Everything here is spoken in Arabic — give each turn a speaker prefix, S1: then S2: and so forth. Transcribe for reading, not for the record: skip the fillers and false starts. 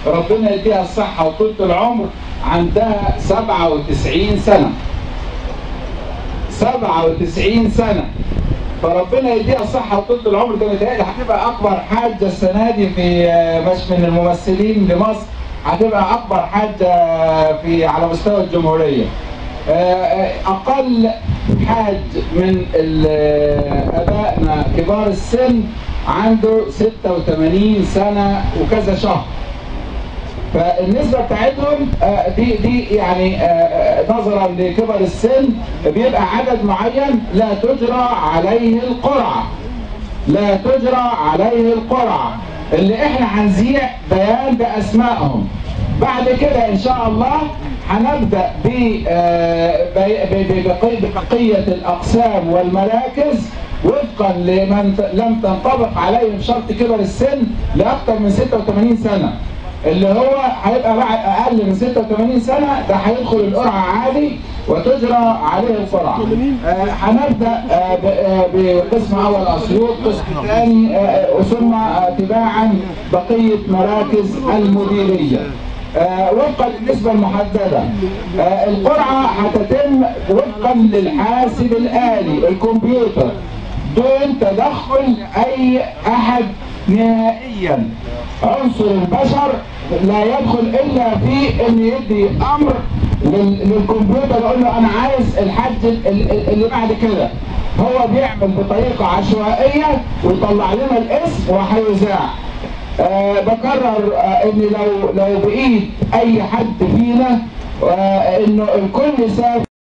S1: ربنا يديها الصحة وطولة العمر، عندها 97 سنة. 97 سنة، فربنا يديها الصحة وطولة العمر. ده متهيألي هتبقى أكبر حاجة السنة دي في مش من الممثلين لمصر، هتبقى أكبر حاجة على مستوى الجمهورية. أقل حاج من آبائنا كبار السن عنده 86 سنة وكذا شهر. فالنسبة بتاعتهم دي يعني نظرا لكبر السن بيبقى عدد معين لا تجرى عليه القرعة. لا تجرى عليه القرعة، اللي احنا هنذيع بيان بأسمائهم. بعد كده ان شاء الله هنبدأ ببقية الأقسام والمراكز وفقا لمن لم تنطبق عليهم شرط كبر السن لأكثر من 86 سنة. اللي هو هيبقى بعد اقل من 86 سنه ده هيدخل القرعه عادي وتجرى عليه القرعه. هنبدا بقسم اول اسيوط، قسم ثاني، ثم تباعا بقيه مراكز المديريه وفقا للنسبه المحدده. القرعه هتتم وفقا للحاسب الالي الكمبيوتر دون تدخل اي احد نهائيا. عنصر البشر لا يدخل الا في ان يدي امر للكمبيوتر يقول له انا عايز الحد اللي بعد كده. هو بيعمل بطريقه عشوائيه ويطلع لنا الاسم وهيذاع. بكرر ان لو بايد اي حد فينا انه الكل سافر